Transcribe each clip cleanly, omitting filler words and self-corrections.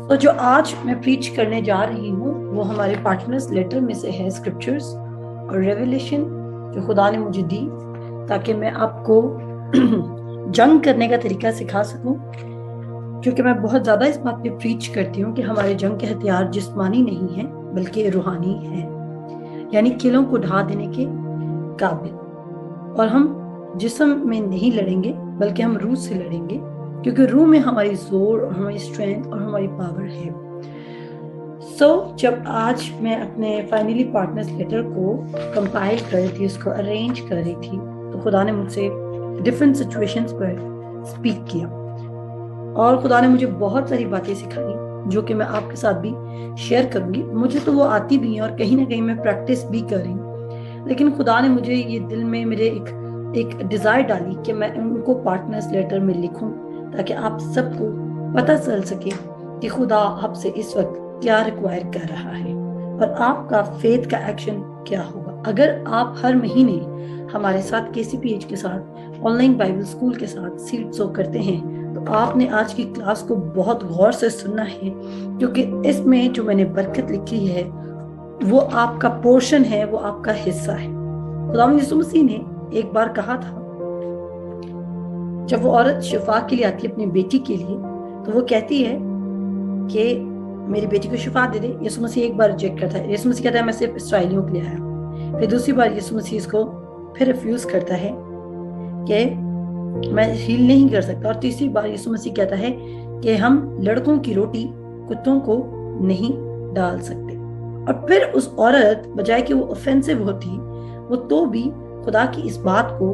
تو جو آج میں پریچ کرنے جا رہی ہوں وہ ہمارے پارٹنرز لیٹر میں سے ہے، اسکرپچرز اور ریویلیشن جو خدا نے مجھے دی تاکہ میں آپ کو جنگ کرنے کا طریقہ سکھا سکوں، کیونکہ میں بہت زیادہ اس بات پہ پریچ کرتی ہوں کہ ہمارے جنگ کے ہتھیار جسمانی نہیں ہیں بلکہ روحانی ہیں، یعنی قلعوں کو ڈھا دینے کے قابل۔ اور ہم جسم میں نہیں لڑیں گے بلکہ ہم روح سے لڑیں گے، کیونکہ روح میں ہماری زور اور ہماری اسٹرینتھ اور ہماری پاور ہے۔ جب آج میں اپنے فائنلی پارٹنرز لیٹر کو کمپائل کر رہی تھی، اس کو ارینج کر رہی تھی، تو خدا نے مجھ سے ڈفرینٹ سچویشنز پر اسپیک کیا اور خدا نے مجھے بہت ساری باتیں سکھائی جو کہ میں آپ کے ساتھ بھی شیئر کروں گی۔ مجھے تو وہ آتی بھی ہیں اور کہیں نہ کہیں میں پریکٹس بھی کر رہی ہوں، لیکن خدا نے مجھے یہ دل میں میرے ایک ڈیزائر ڈالی کہ میں ان کو پارٹنرز لیٹر میں لکھوں تاکہ آپ سب کو پتہ چل سکے کہ خدا آپ سے اس وقت کیا ریکوائر کر رہا ہے اور آپ کا فیتھ کا ایکشن کیا ہوگا۔ اگر آپ ہر مہینے ہمارے ساتھ KCPH کے ساتھ آن لائن بائبل اسکول کے ساتھ سیڈ سو کرتے ہیں تو آپ نے آج کی کلاس کو بہت غور سے سننا ہے، کیونکہ اس میں جو میں نے برکت لکھی ہے وہ آپ کا پورشن ہے، وہ آپ کا حصہ ہے۔ خداوند یسوع مسیح نے ایک بار کہا تھا، جب وہ عورت شفا کے لیے آتی ہے اپنی بیٹی کے لیے تو وہ کہتی ہے کہ میری بیٹی کو شفا دے دے۔ یسوع مسیح ایک بار ریجیکٹ کرتا ہے، یسوع مسیح کہتا ہے میں صرف اسرائیلیوں کے لیے آیا۔ پھر دوسری بار یسوع مسیح اس کو پھر ریفیوز کرتا ہے کہ میں ہیل نہیں کر سکتا، اور تیسری بار یسوع مسیح کہتا ہے کہ ہم لڑکوں کی روٹی کتوں کو نہیں ڈال سکتے۔ اور پھر اس عورت بجائے کہ وہ اوفینسو ہوتی، وہ تو بھی خدا کی اس بات کو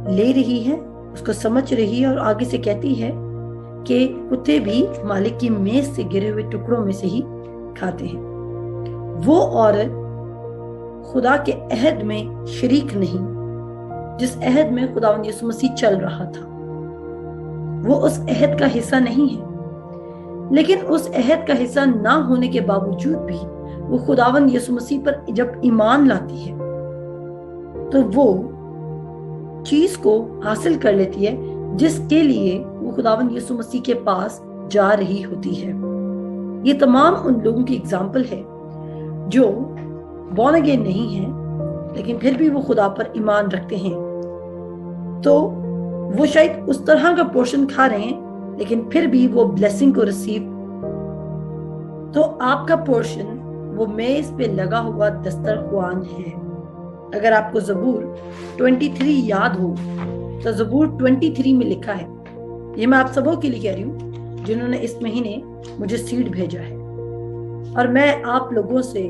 لے رہی ہے، اس کو سمجھ رہی ہے اور آگے سے کہتی ہے کہ کتے بھی مالک کی میز سے گرے ہوئے ٹکڑوں میں سے ہی کھاتے ہیں۔ وہ عورت خدا کے عہد میں شریک نہیں جس عہد میں خداوند یسوع مسیح چل رہا تھا، وہ اس عہد کا حصہ نہیں ہے۔ لیکن اس عہد کا حصہ نہ ہونے کے باوجود بھی وہ خداوند یسوع مسیح پر جب ایمان لاتی ہے تو وہ چیز کو حاصل کر لیتی ہے جس کے لیے وہ خداوند یسوع مسیح کے پاس جا رہی ہوتی ہے۔ یہ تمام ان لوگوں کی اگزامپل ہے جو بورن اگین نہیں ہیں لیکن پھر بھی وہ خدا پر ایمان رکھتے ہیں، تو وہ شاید اس طرح کا پورشن کھا رہے ہیں لیکن پھر بھی وہ بلیسنگ کو ریسیو۔ تو آپ کا پورشن وہ میز پہ لگا ہوا دسترخوان ہے۔ اگر آپ کو زبور 23 یاد ہو تو زبور 23 میں لکھا ہے، یہ میں آپ سبوں کے لیے کہہ رہی ہوں جنہوں نے اس مہینے مجھے سیڈ بھیجا ہے، اور میں آپ لوگوں سے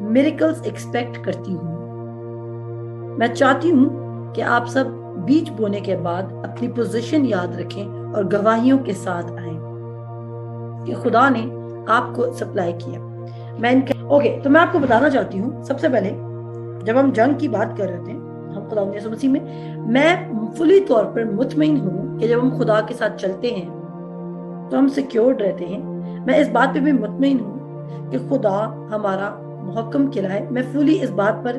میریکلز ایکسپیکٹ کرتی ہوں۔ میں چاہتی ہوں کہ آپ سب بیج بونے کے بعد اپنی پوزیشن یاد رکھیں اور گواہیوں کے ساتھ آئیں کہ خدا نے آپ کو سپلائی کیا۔ تو میں آپ کو بتانا چاہتی ہوں، سب سے پہلے جب ہم جنگ کی بات کر رہے تھے ہم خدا یسوع مسیح میں فلی طور پر مطمئن ہوں کہ جب ہم خدا کے ساتھ چلتے ہیں تو ہم سیکیورڈ رہتے ہیں۔ میں اس بات پہ بھی مطمئن ہوں کہ خدا ہمارا محکم قلعہ ہے۔ میں فلی اس بات پر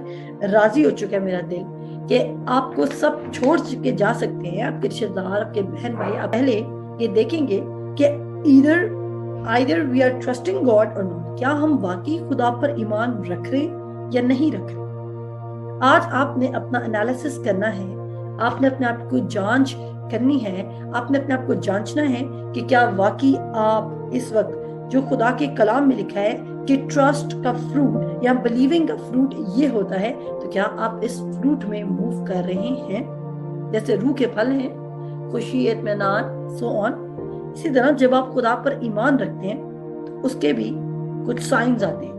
راضی ہو چکا ہے میرا دل کہ آپ کو سب چھوڑ کے جا سکتے ہیں، آپ کے رشتہ دار، آپ کے بہن بھائی، آپ پہلے یہ دیکھیں گے کہ either we are trusting God or not، کیا ہم واقعی خدا پر ایمان رکھ رہے یا نہیں رکھ رہے۔ آج آپ نے اپنا انالیسس کرنا ہے، آپ نے اپنے آپ کو جانچ کرنی ہے، آپ نے اپنے آپ کو جانچنا ہے کہ کیا واقعی آپ اس وقت جو خدا کے کلام میں لکھا ہے کہ ٹرسٹ کا فروٹ یا بلیونگ کا فروٹ یہ ہوتا ہے، تو کیا آپ اس فروٹ میں موو کر رہے ہیں؟ جیسے روح کے پھل ہیں، خوشی، اطمینان، سو آن۔ اسی طرح جب آپ خدا پر ایمان رکھتے ہیں تو اس کے بھی کچھ سائنز آتے ہیں،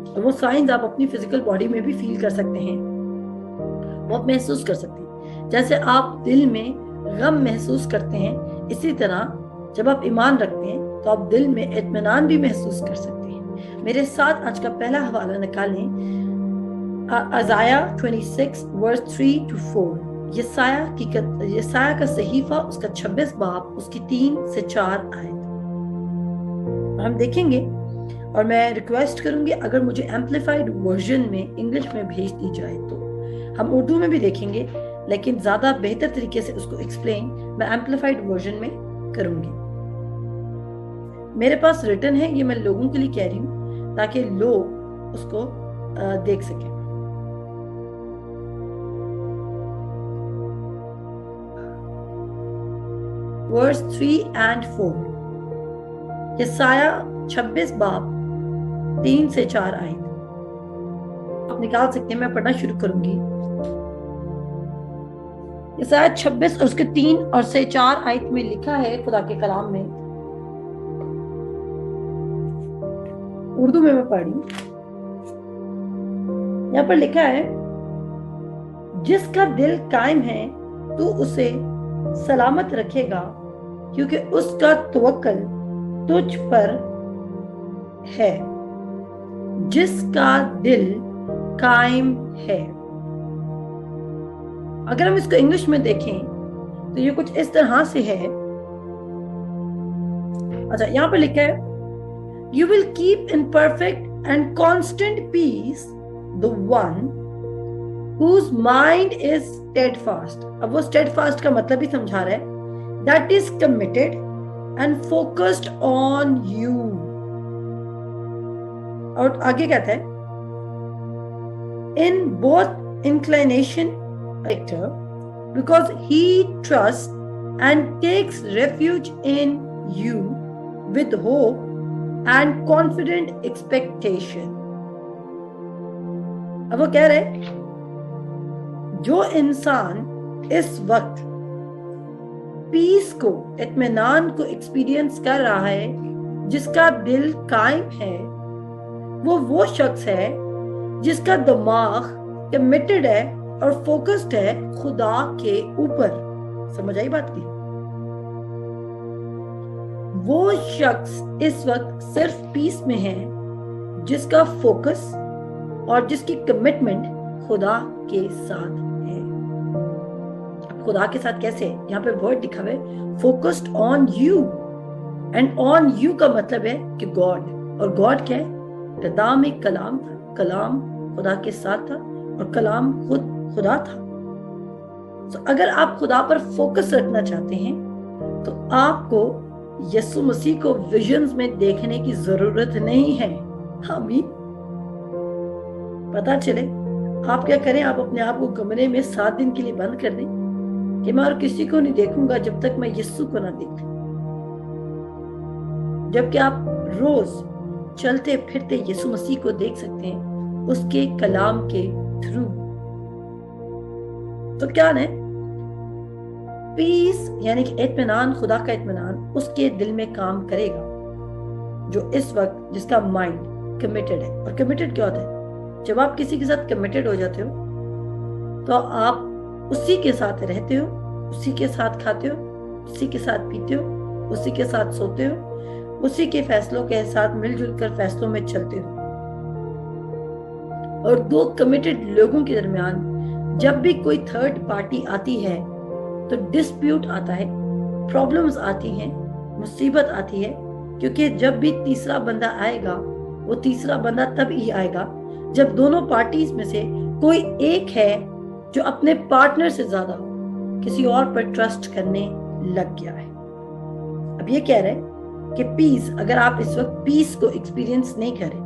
تو وہ سائنز آپ اپنی فزیکل باڈی میں بھی فیل کر سکتے ہیں، وہ آپ محسوس کر سکتے ہیں۔ جیسے آپ دل میں غم محسوس کرتے ہیں، اسی طرح جب آپ ایمان رکھتے ہیں تو آپ دل میں اطمینان بھی محسوس کر سکتے ہیں۔ میرے ساتھ آج کا پہلا حوالہ نکالیں، ازائیا 26 ورس 3-4، یسایہ کا صحیفہ، اس کا 26 باب، اس کی 3 سے 4 آیت ہم دیکھیں گے۔ اور میں ریکویسٹ کروں گی اگر مجھے ایمپلیفائڈ ورژن میں انگلش میں بھیج دی جائے تو ہم اردو میں بھی دیکھیں گے، لیکن زیادہ بہتر طریقے سے اس کو ایکسپلین میں ایمپلیفائڈ ورژن میں کروں گی۔ میرے پاس ریٹن ہے, یہ میں لوگوں کے لیے کہہ رہی ہوں تاکہ لوگ اس کو دیکھ سکیں. ورس 3 and 4, یسایہ 26 باب 3 سے 4 آیت آپ نکال سکتے ہیں, میں پڑھنا شروع کروں گی. یسایہ 26 اور اس کے 3 اور سے 4 آیت میں لکھا ہے خدا کے کلام میں, اردو میں پڑھ رہی ہوں. یہاں پر لکھا ہے, جس کا دل قائم ہے تو اسے سلامت رکھے گا, کیونکہ اس کا توکل تجھ پر ہے. جس کا دل قائم ہے. اگر ہم اس کو انگلش میں دیکھیں تو یہ کچھ اس طرح سے ہے. اچھا, یہاں پر لکھا ہے, You will keep in perfect and constant peace the one whose mind is steadfast. اب وہ steadfast کا مطلب بھی سمجھا رہا ہے, that is committed and focused on you. اور آگے کہتا ہے, in both inclination character, because he trusts and takes refuge in you with hope and confident expectation. اب وہ کہہ رہے, جو انسان اس وقت پیس کو, اطمینان کو ایکسپیرینس کر رہا ہے, جس کا دل قائم ہے, وہ شخص ہے جس کا دماغ کمیٹڈ ہے اور فوکسڈ ہے خدا کے اوپر. سمجھ آئی بات کی؟ وہ شخص اس وقت صرف پیس میں ہے جس کا فوکس اور جس کی کمٹمنٹ خدا کے ساتھ ہے. اب خدا کے ساتھ کیسے؟ یہاں پہ ورڈ لکھا ہے focused on you, and on you کا مطلب ہے کہ گاڈ. اور گاڈ کیا ہے؟ ابتدا میں کلام تھا, کلام خدا کے ساتھ تھا اور کلام خود خدا تھا. اگر آپ خدا پر فوکس رکھنا چاہتے ہیں تو آپ کو یسوع مسیح کو ویژنز میں دیکھنے کی ضرورت نہیں ہے. آمین. پتا چلے آپ کیا کریں, آپ اپنے آپ کو کمرے میں 7 دن کے لیے بند کر دیں کہ میں اور کسی کو نہیں دیکھوں گا جب تک میں یسوع کو نہ دیکھ لوں. جبکہ آپ روز چلتے پھرتے یسوع مسیح کو دیکھ سکتے ہیں اس کے کلام کے تھرو. تو کیا ہے پیس, یعنی کہ اطمینان, خدا کا اطمینان اس کے دل میں کام کرے گا جو اس وقت جس کا مائنڈ کمیٹڈ ہے. اور کمیٹڈ کیا ہوتا ہے؟ جب آپ کسی کے ساتھ کمیٹڈ ہو جاتے ہو تو آپ اسی کے ساتھ رہتے ہو, اسی کے ساتھ کھاتے ہو, اسی کے ساتھ پیتے ہو, اسی کے ساتھ سوتے ہو, اسی کے فیصلوں کے ساتھ مل جل کر فیصلوں میں چلتے ہو. اور دو کمیٹڈ لوگوں کے درمیان جب بھی کوئی تھرڈ پارٹی آتی ہے تو ڈسپیوٹ آتا ہے, پرابلمز آتی ہیں, مصیبت آتی ہے, کیونکہ جب بھی تیسرا بندہ آئے گا وہ تیسرا بندہ تب ہی آئے گا جب دونوں پارٹیز میں سے کوئی ایک ہے جو اپنے پارٹنر سے زیادہ کسی اور پر ٹرسٹ کرنے لگ گیا ہے. اب یہ کہہ رہے کہ پیس, اگر آپ اس وقت پیس کو ایکسپیرینس نہیں کریں,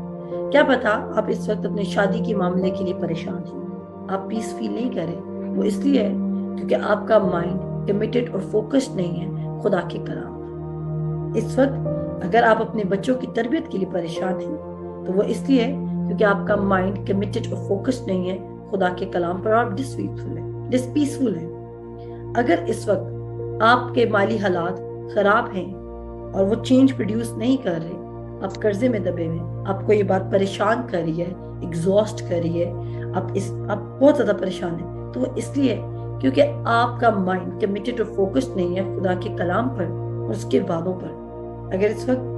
کیا پتا آپ اس وقت اپنے شادی کے معاملے کے لیے پریشان ہیں, آپ پیس فیل نہیں کریں, وہ اس لیے ہے کیونکہ آپ کا مائنڈ کمیٹڈ اور فوکسڈ نہیں ہے خدا کے کلام پر. اس وقت اگر آپ اپنے بچوں کی تربیت کے لیے پریشان ہیں تو وہ اس لیے ہے کیونکہ آپ کا مائنڈ کمیٹڈ اور فوکسڈ نہیں ہے خدا کے کلام پر, اور آپ ڈسپیسفل ہیں. اگر اس وقت آپ کے مالی حالات خراب ہیں اور وہ چینج پروڈیوس نہیں کر رہے, آپ قرضے میں دبے ہوئے, آپ کو یہ بات پریشان کر رہی ہے, ایگزاسٹ کر رہی ہے, آپ بہت زیادہ پریشان ہیں, تو وہ اس لیے کیونکہ آپ کا مائنڈ کمیٹڈ اور فوکسڈ نہیں ہے خدا کے کلام پر اور اس کے وعدوں پر. اگر اس وقت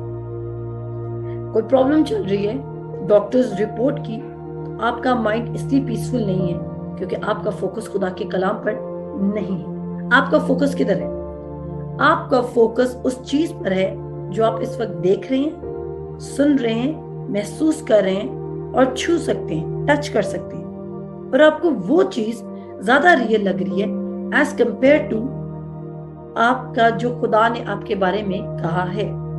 کوئی پرابلم چل رہی ہے ڈاکٹرز رپورٹ کی, تو آپ کا مائنڈ اس لیے پیسفل نہیں ہے کیونکہ آپ کا فوکس خدا کے کلام پر نہیں ہے. آپ کا فوکس کدھر ہے؟ آپ کا فوکس اس چیز پر ہے جو آپ اس وقت دیکھ رہے ہیں, سن رہے ہیں, محسوس کر رہے ہیں اور چھو سکتے ہیں, ٹچ کر سکتے ہیں, اور آپ کو وہ چیز زیادہ ریئل لگ رہی ہے ایز کمپیئر ٹو آپ کا جو خدا نے آپ کے بارے میں کہا ہے.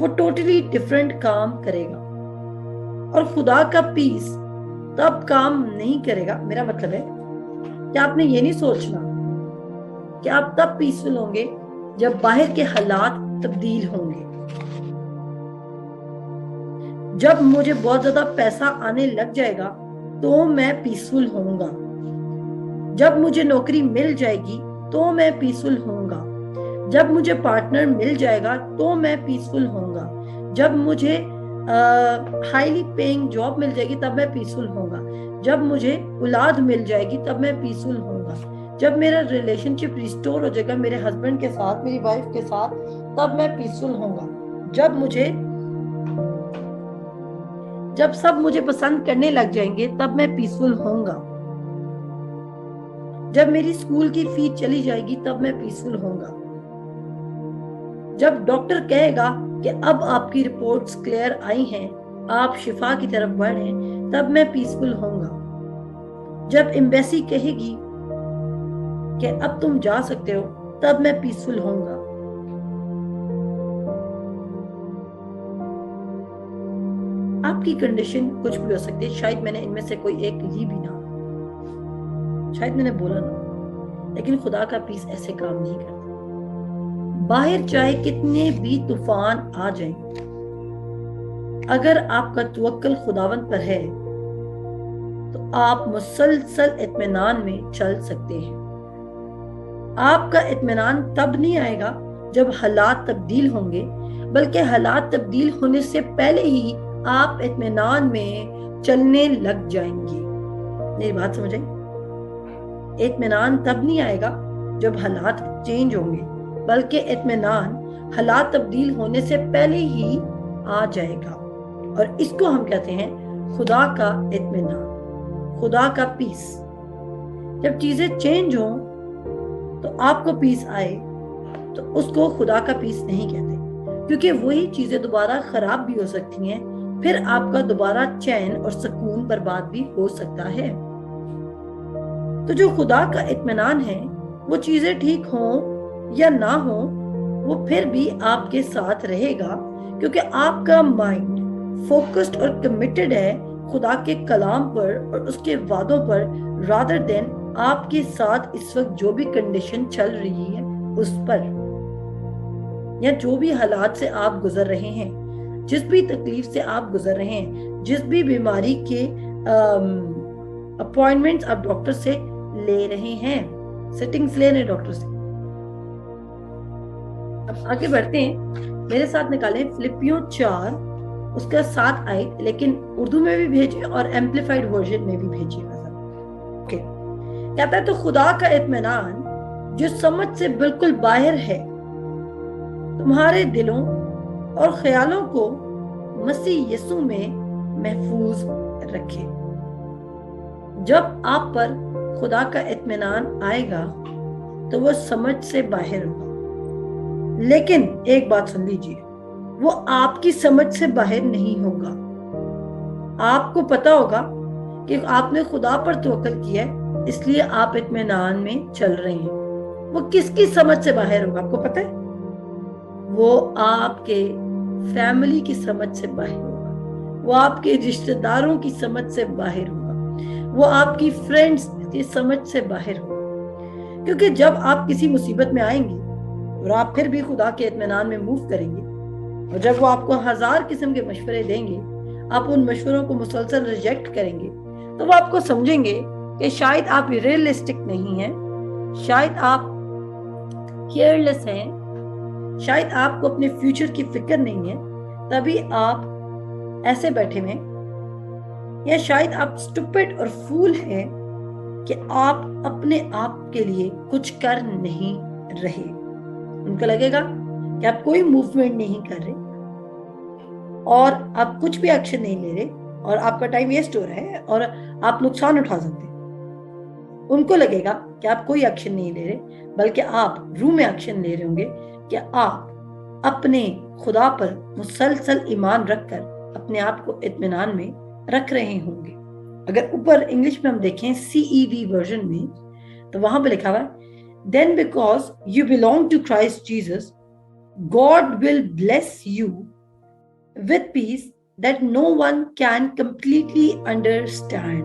وہ ٹوٹلی ڈفرینٹ کام کرے گا. اور خدا کا پیس تب کام نہیں کرے گا. میرا مطلب ہے کہ آپ نے یہ نہیں سوچنا کہ آپ تب پیسفل ہوں گے جب باہر کے حالات تبدیل ہوں گے. جب مجھے بہت زیادہ پیسہ آنے لگ جائے گا تو میں پیسفل ہوں گا. جب مجھے نوکری مل جائے گی تو میں پیسفل ہوں گا. جب مجھے پارٹنر مل جائے گا تو میں پیسفل ہوں گا. جب مجھے ہائیلی پیئنگ جاب مل جائے گی تب میں پیسفل ہوں گا. جب مجھے اولاد مل جائے گی تب میں پیسفل ہوں گا. جب میرا ریلیشن شپ ریسٹور ہو جائے گا میرے ہسبینڈ کے ساتھ, میری وائف کے ساتھ, تب میں پیسفل ہوں گا. جب سب مجھے پسند کرنے لگ جائیں گے تب میں پیسفل ہوں گا. جب میری اسکول کی فی چلی جائے گی تب میں پیسفل ہوں گا. جب ڈاکٹر کہے گا کہ اب آپ کی رپورٹس کلیئر آئی ہیں, آپ شفا کی طرف بڑھیں, تب میں پیسفل ہوں گا. جب ایمبیسی کہے گی کہ اب تم جا سکتے ہو تب میں پیسفل ہوں گا. آپ کی کنڈیشن کچھ بھی ہو سکتی ہے, شاید میں نے ان میں سے کوئی ایک لی بھی نہ, شاید میں نے بولا نہ, لیکن خدا کا پیس ایسے کام نہیں کرتا. باہر چاہے کتنے بھی طوفان آ جائیں, اگر آپ کا توکل خداوند پر ہے تو آپ مسلسل اطمینان میں چل سکتے ہیں. آپ کا اطمینان تب نہیں آئے گا جب حالات تبدیل ہوں گے, بلکہ حالات تبدیل ہونے سے پہلے ہی آپ اطمینان میں چلنے لگ جائیں گے. میری بات سمجھ آئی؟ اطمینان تب نہیں آئے گا جب حالات چینج ہوں گے, بلکہ اطمینان حالات تبدیل ہونے سے پہلے ہی آ جائے گا. اور اس کو ہم کہتے ہیں خدا کا اطمینان, خدا کا پیس. جب چیزیں چینج ہوں تو آپ کو پیس آئے تو اس کو خدا کا پیس نہیں کہتے, کیونکہ وہی چیزیں دوبارہ خراب بھی ہو سکتی ہیں, پھر آپ کا دوبارہ چین اور سکون برباد بھی ہو سکتا ہے. تو جو خدا کا اطمینان ہے, وہ چیزیں ٹھیک ہوں یا نہ ہوں, وہ پھر بھی آپ کے ساتھ رہے گا, کیونکہ آپ کا مائنڈ فوکسڈ اور کمیٹڈ ہے خدا کے کلام پر اور اس کے وعدوں پر, رادر دین آپ کے ساتھ اس وقت جو بھی کنڈیشن چل رہی ہے اس پر, یا جو بھی حالات سے آپ گزر رہے ہیں, جس بھی تکلیف سے آپ گزر رہے ہیں, جس بھی بیماری کے اپوائنٹمنٹس آپ ڈاکٹر سے لے رہے ہیں, سیٹنگز لے رہے ہیں ڈاکٹر سے. اب آگے بڑھتے ہیں, میرے ساتھ نکالیں فلپیوں 4 اس کا 7 آیت, لیکن اردو میں بھی بھیجیں اور ایمپلیفائڈ ورژن میں بھی بھیجیے گا. کہتا ہے تو خدا کا اطمینان جو سمجھ سے بالکل باہر ہے تمہارے دلوں اور خیالوں کو مسیح یسوع میں محفوظ رکھے. جب آپ پر خدا کا اطمینان آئے گا تو وہ سمجھ سے باہر ہوگا. لیکن ایک بات سن لیجیے, وہ آپ کی سمجھ سے باہر نہیں ہوگا. آپ کو پتا ہوگا کہ آپ نے خدا پر توکل کیا ہے, اس لیے آپ اطمینان میں چل رہے ہیں. وہ کس کی سمجھ سے باہر ہوگا آپ کو پتا ہے؟ وہ آپ کے فیملی کی سمجھ سے باہر ہوگا, وہ آپ کے رشتہ داروں کی سمجھ سے باہر ہوگا, وہ آپ کی فرینڈز کی سمجھ سے باہر ہوگا. کیونکہ جب آپ کسی مصیبت میں آئیں گے اور آپ پھر بھی خدا کے اطمینان میں موو کریں گے, اور جب وہ آپ کو 1000 قسم کے مشورے دیں گے, آپ ان مشوروں کو مسلسل ریجیکٹ کریں گے, تو وہ آپ کو سمجھیں گے کہ شاید آپ ریئلسٹک نہیں ہیں, شاید آپ کیئرلیس ہیں, شاید آپ کو اپنے فیوچر کی فکر نہیں ہے, تبھی آپ ایسے بیٹھے ہوئے, یا شاید آپ اسٹوپڈ اور فول ہیں کہ آپ اپنے آپ کے لیے کچھ کر نہیں رہے. ان کو لگے گا کہ آپ کوئی موومنٹ نہیں کر رہے اور آپ کچھ بھی ایکشن نہیں لے رہے اور آپ کا ٹائم ویسٹ ہو رہا ہے اور آپ نقصان اٹھا سکتے ہیں. ان کو لگے گا کہ آپ کوئی ایکشن نہیں لے رہے, بلکہ آپ روح میں ایکشن لے رہے ہوں گے کہ آپ اپنے خدا پر مسلسل ایمان رکھ کر اپنے آپ کو اطمینان میں رکھ رہے ہوں گے. اگر اوپر انگلش میں ہم دیکھیں CEV ورژن میں, تو وہاں پہ لکھا ہوا ہے Then because you belong to Christ Jesus, God will bless you with peace that no one can completely understand.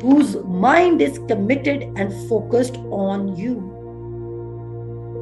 whose mind is committed and focused on you।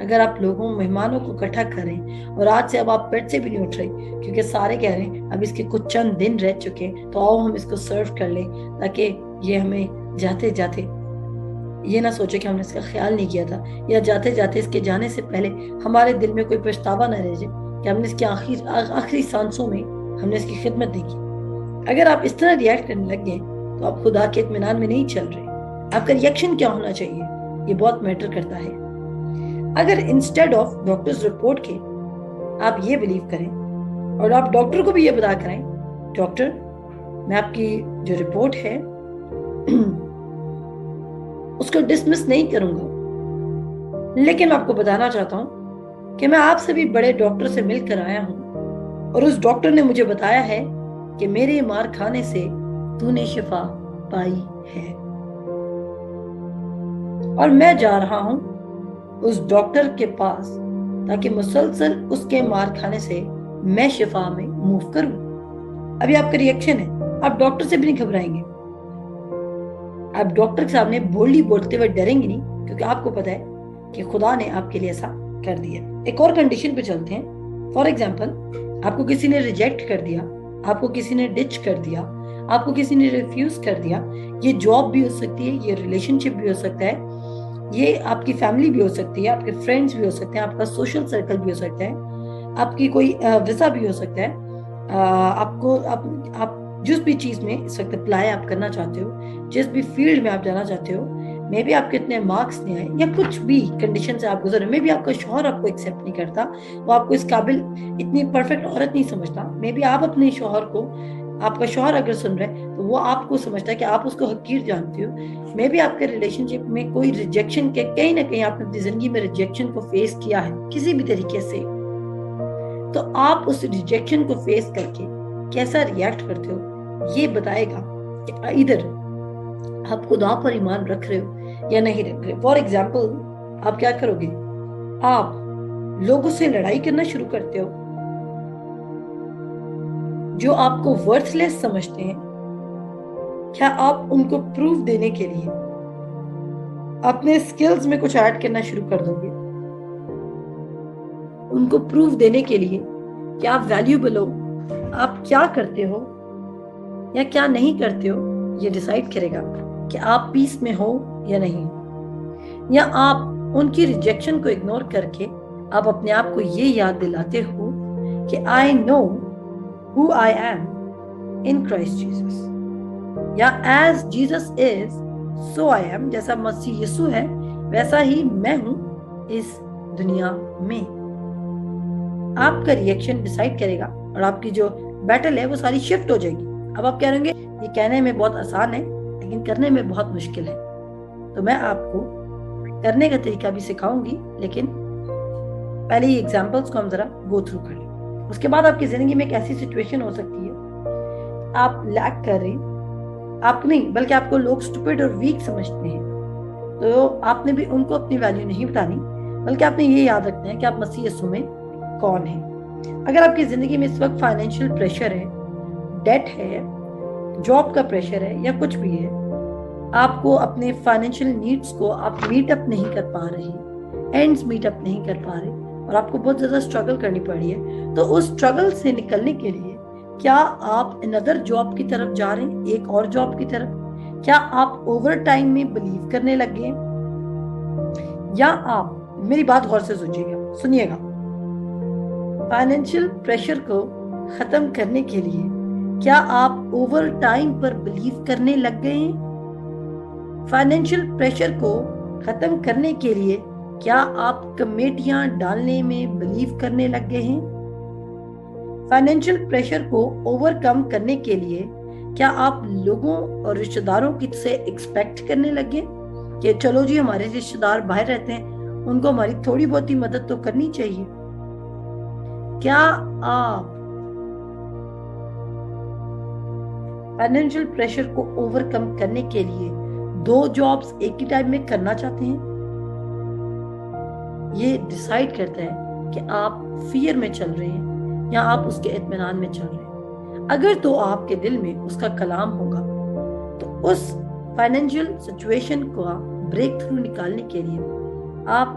اگر آپ لوگوں مہمانوں کو اکٹھا کریں اور آج سے اب آپ بیڈ سے بھی نہیں اٹھ رہے کیونکہ سارے کہہ رہے ہیں اب اس کے کچھ چند دن رہ چکے تو آؤ ہم اس کو سرو کر لیں تاکہ یہ ہمیں جاتے جاتے یہ نہ سوچے کہ ہم نے اس کا خیال نہیں کیا تھا، یا جاتے جاتے اس کے جانے سے پہلے ہمارے دل میں کوئی پچھتاوا نہ رہ جائے کہ ہم نے اس کی آخری سانسوں میں ہم نے اس کی خدمت نہیں کی۔ اگر آپ اس طرح ریئیکٹ کرنے لگ گئے تو آپ خدا کے اطمینان میں نہیں چل رہے۔ آپ کا ریئیکشن کیا ہونا چاہیے یہ بہت میٹر کرتا ہے۔ اگر انسٹیڈ آف ڈاکٹرز رپورٹ کے آپ یہ بلیو کریں اور آپ ڈاکٹر کو بھی یہ بتا کریں ڈاکٹر میں آپ کی جو رپورٹ ہے اس کو ڈسمس نہیں کروں گا، لیکن میں آپ کو بتانا چاہتا ہوں کہ میں آپ سے بھی بڑے ڈاکٹر سے مل کر آیا ہوں اور اس ڈاکٹر نے مجھے بتایا ہے کہ میرے مار کھانے سے تو نے شفا پائی ہے، اور میں جا رہا ہوں اس ڈاکٹر کے پاس تاکہ مسلسل اس کے مار کھانے سے میں شفا میں موو کروں۔ ابھی آپ کا ریئیکشن ہے، آپ ڈاکٹر سے بھی نہیں گھبرائیں گے، آپ ڈاکٹر کے سامنے بولڈلی بولتے ہوئے ڈریں گے نہیں کیونکہ آپ کو پتا ہے کہ خدا نے آپ کے لیے ایسا کر دیا۔ ایک اور کنڈیشن پہ چلتے ہیں۔ فار ایگزامپل آپ کو کسی نے ریجیکٹ کر دیا، آپ کو کسی نے ڈچ کر دیا، آپ کو کسی نے ریفیوز کر دیا۔ یہ جاب بھی ہو سکتی ہے، یہ ریلیشن شپ بھی ہو سکتا ہے، یہ آپ کی فیملی بھی ہو سکتی ہے، آپ کے فرینڈز بھی ہو سکتے ہیں، آپ کا سوشل سرکل بھی ہو سکتا ہے، آپ کی کوئی ویزا بھی ہو سکتا ہے، آپ جس بھی چیز میں اس وقت اپلائی آپ کرنا چاہتے ہو، جس بھی فیلڈ میں آپ جانا چاہتے ہو، میں بھی آپ کے اتنے مارکس نہیں آئے یا کچھ بھی کنڈیشن سے آپ گزر، میں بھی آپ کا شوہر آپ کو ایکسیپٹ نہیں کرتا، وہ آپ کو اس قابل اتنی پرفیکٹ عورت نہیں سمجھتا، میں بھی آپ اپنے شوہر کو، آپ کا شوہر اگر سن رہے تو وہ آپ کو سمجھتا ہے کہ آپ اس کو حقیر جانتے ہو، میں بھی آپ کے ریلیشن شپ میں کوئی ریجیکشن کے کہیں نہ کہیں آپ نے اپنی زندگی میں ریجیکشن کو فیس کیا ہے کسی بھی طریقے سے، تو آپ اس ریجیکشن کو فیس کر کے کیسا ریئیکٹ کرتے ہو یہ بتائے گا کہ ادھر آپ خدا پر ایمان رکھ رہے ہو یا نہیں رکھ رہے۔ فار ایگزامپل آپ کیا کرو گے، آپ لوگوں سے لڑائی کرنا شروع کرتے ہو جو آپ کو ورتھ لیس سمجھتے ہیں، کیا آپ ان کو پروف دینے کے لیے اپنے سکلز میں کچھ ایڈ کرنا شروع کر دو گے، ان کو پروف دینے کے لیے کہ آپ ویلیوبل ہو، آپ کیا کرتے ہو یا کیا نہیں کرتے ہو یہ ڈیسائیڈ کرے گا کہ آپ پیس میں ہو یا نہیں، یا آپ ان کی ریجیکشن کو اگنور کر کے آپ اپنے آپ کو یہ یاد دلاتے ہو کہ I know who I am in Christ Jesus، یا as Jesus is so I am، جیسا مسیح یسوع ہے ویسا ہی میں ہوں اس دنیا میں۔ آپ کا ریئیکشن ڈیسائیڈ کرے گا اور آپ کی جو بیٹل ہے وہ ساری شفٹ ہو جائے گی۔ اب آپ کہہ رہے گے یہ کہنے میں بہت آسان ہے لیکن کرنے میں بہت مشکل ہے، تو میں آپ کو کرنے کا طریقہ بھی سکھاؤں گی، لیکن پہلے ہی ایگزامپلس کو ہم ذرا گو تھرو کر لیں۔ اس کے بعد آپ کی زندگی میں ایک ایسی سچویشن ہو سکتی ہے آپ لیک کر رہے ہیں، آپ نہیں بلکہ آپ کو لوگ اسٹوپڈ اور ویک سمجھتے ہیں، تو آپ نے بھی ان کو اپنی ویلیو نہیں بتانی بلکہ آپ نے یہ یاد رکھنا ہے کہ آپ مسیح یسوع میں کون ہیں۔ اگر آپ کی زندگی میں اس وقت فائنینشیل پریشر ہے، ڈیٹ ہے، جاب کا پریشر ہے یا کچھ بھی ہے، آپ کو اپنے فائنینشیل نیڈز کو آپ میٹ اپ نہیں کر پا رہے، اینڈز میٹ اپ نہیں کر پا رہے اور آپ کو بہت زیادہ اسٹرگل کرنی پڑی ہے، تو اس اسٹرگل سے نکلنے کے لیے کیا آپ اندر جاب کی طرف جا رہے ہیں، ایک اور جاب کی طرف؟ کیا آپ اوور ٹائم میں بلیو کرنے لگے ہیں، یا آپ میری بات غور سے سنیے گا، فائنینشیل پریشر کو ختم کرنے کے لیے کیا آپ اوور ٹائم پر بلیو کرنے لگ گئے ہیں؟ فائنینشیل پریشر کو ختم کرنے کے لیے کیا آپ کمیٹیاں ڈالنے میں بلیو کرنے لگ گئے ہیں؟ فائنینشیل پریشر کو اوور کم کرنے کے لیے کیا آپ لوگوں اور رشتہ داروں کی سے ایکسپیکٹ کرنے لگے کہ چلو جی ہمارے رشتہ دار باہر رہتے ہیں، ان کو ہماری تھوڑی بہت ہی مدد تو کرنی چاہیے؟ کیا آپ فائنینشیل پریشر کو اوور کم کرنے کے لیے 2 جابز ایک ہی ٹائم میں کرنا چاہتے ہیں؟ یہ ڈیسائیڈ کرتا ہے کہ آپ فیئر میں چل رہے ہیں یا آپ اس کے اطمینان میں چل رہے ہیں۔ اگر تو آپ کے دل میں اس کا کلام ہوگا تو اس فائنینشیل سچویشن کو بریک تھرو نکالنے کے لیے آپ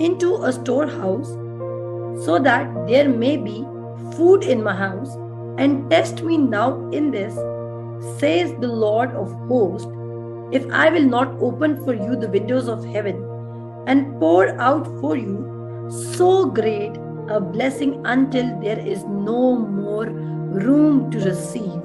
into a storehouse so that there may be food in my house, and test me now in this, says the Lord of hosts, if I will not open for you the windows of heaven and pour out for you so great a blessing until there is no more room to receive।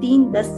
3:10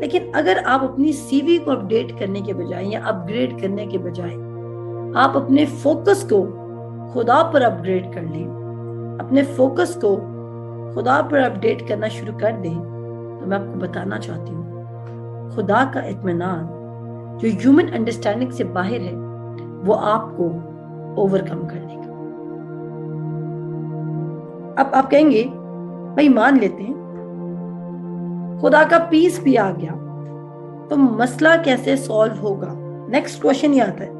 لیکن اگر آپ اپنی سی وی کو update کرنے کے بجائے یا اپ grade کرنے کے بجائے آپ اپنے فوکس کو خدا پر اپ گریڈ کر لیں، اپنے فوکس کو خدا پر اپڈیٹ کرنا شروع کر دیں، تو میں آپ کو بتانا چاہتی ہوں خدا کا اطمینان جو ہیومن انڈرسٹینڈنگ سے باہر ہے وہ آپ کو اوور کم کر دے گا۔ اب آپ کہیں گے بھائی مان لیتے ہیں خدا کا پیس بھی آ گیا تو مسئلہ کیسے سالو ہوگا؟ نیکسٹ کوشچن یہ آتا ہے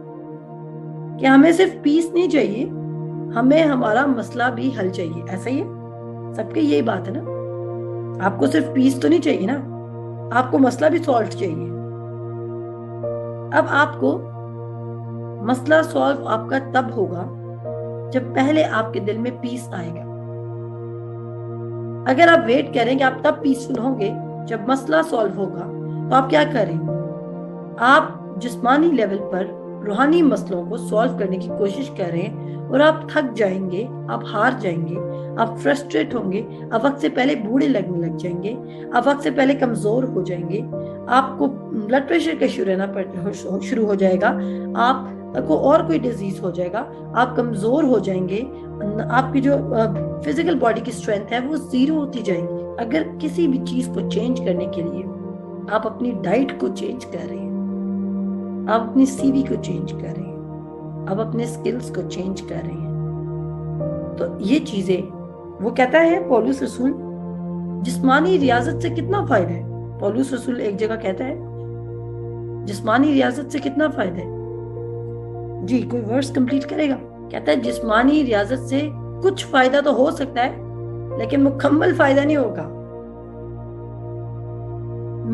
کہ ہمیں صرف پیس نہیں چاہیے، ہمیں ہمارا مسئلہ بھی حل چاہیے، ایسا ہی ہے؟ سب کی یہی بات ہے نا، آپ کو صرف پیس تو نہیں چاہیے نا، آپ کو مسئلہ بھی سالو چاہیے۔ اب آپ کو مسئلہ سالو آپ کا تب ہوگا جب پہلے آپ کے دل میں پیس آئے گا۔ اگر آپ ویٹ کریں کہ آپ تب پیسفل ہوں گے جب مسئلہ سالو ہوگا تو آپ کیا کریں؟ آپ جسمانی لیول پر روحانی مسئلوں کو سالو کرنے کی کوشش کریں اور آپ تھک جائیں گے، آپ ہار جائیں گے، آپ فرسٹریٹ ہوں گے، آپ وقت سے پہلے بوڑھے لگنے لگ جائیں گے، آپ وقت سے پہلے کمزور ہو جائیں گے، آپ کو بلڈ پریشر کا شروع ہو جائے گا، آپ کو اور کوئی ڈیزیز ہو جائے گا، آپ کمزور ہو جائیں گے، آپ کی جو فزیکل باڈی کی اسٹرینتھ ہے وہ زیرو ہوتی جائے گی۔ اگر کسی بھی چیز کو چینج کرنے کے لیے آپ اپنی ڈائٹ کو چینج کر رہے ہیں، آپ اپنی سی وی کو چینج کر رہے ہیں، آپ اپنے سکلز کو چینج کر رہے ہیں، تو یہ چیزیں وہ کہتا ہے پولس رسول جسمانی ریاضت سے کتنا فائدہ ہے۔ پولس رسول ایک جگہ کہتا ہے جسمانی ریاضت سے کتنا فائدہ ہے، جی کوئی ورڈز کمپلیٹ کرے گا؟ کہتا ہے جسمانی ریاضت سے کچھ فائدہ تو ہو سکتا ہے لیکن مکمل فائدہ نہیں ہوگا،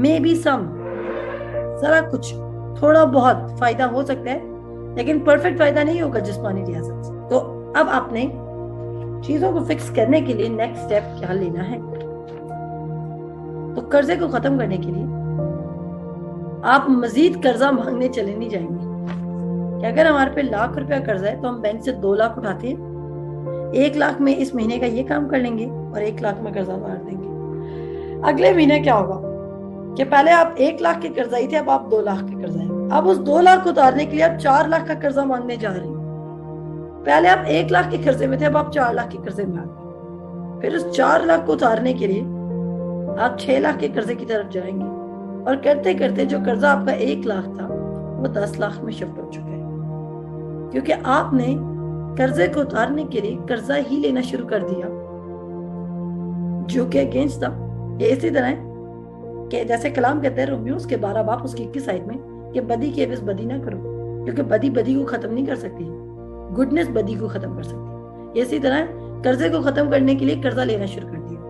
مے بی سم، ذرا کچھ تھوڑا بہت فائدہ ہو سکتا ہے لیکن پرفیکٹ فائدہ نہیں ہوگا جسمانی ریاضت سے۔ تو اب آپ نے چیزوں کو فکس کرنے کے لیے نیکسٹ سٹیپ کیا لینا ہے؟ تو قرضے کو ختم کرنے کے لیے آپ مزید قرضہ مانگنے چلے نہیں جائیں گے کہ اگر ہمارے پہ 1,00,000 روپیہ قرضہ ہے تو ہم بینک سے 2,00,000 اٹھاتے ہیں، 1,00,000 میں اس مہینے کا یہ کام کر لیں گے اور 1,00,000 میں قرضہ اتار دیں گے۔ اگلے مہینے کیا ہوگا کہ پہلے آپ 1,00,000 کے قرضائی تھے، اب آپ 2,00,000 کے قرضائی، اب اس 2,00,000 کو اتارنے کے لیے آپ 4,00,000 کا قرضہ مانگنے جا رہے ہیں۔ پہلے آپ 1,00,000 کے قرضے میں تھے، اب آپ 4,00,000 کے قرضے میں آ گئے، پھر اس 4,00,000 کو اتارنے کے لیے آپ 6,00,000 کے قرضے کی طرف جائیں گے، اور کرتے کرتے جو قرضہ آپ کا 1,00,000 تھا وہ 10,00,000 میں شفٹ ہو چکا ہے، کیونکہ آپ نے قرضے کو اتارنے کے لیے قرضہ ہی لینا شروع کر دیا جو کہ اگینسٹ تھا۔ یہ اسی طرح ہے کہ جیسے کلام کہتے ہیں رومیوز کے 12 باب اس کی 21 آیت میں کہ بدی کے عوض بدی نہ کرو، کیونکہ بدی بدی کو ختم نہیں کر سکتی، گڈنس بدی کو ختم کر سکتی۔ اسی طرح قرضے کو ختم کرنے کے لیے قرضہ لینا شروع کر دیا،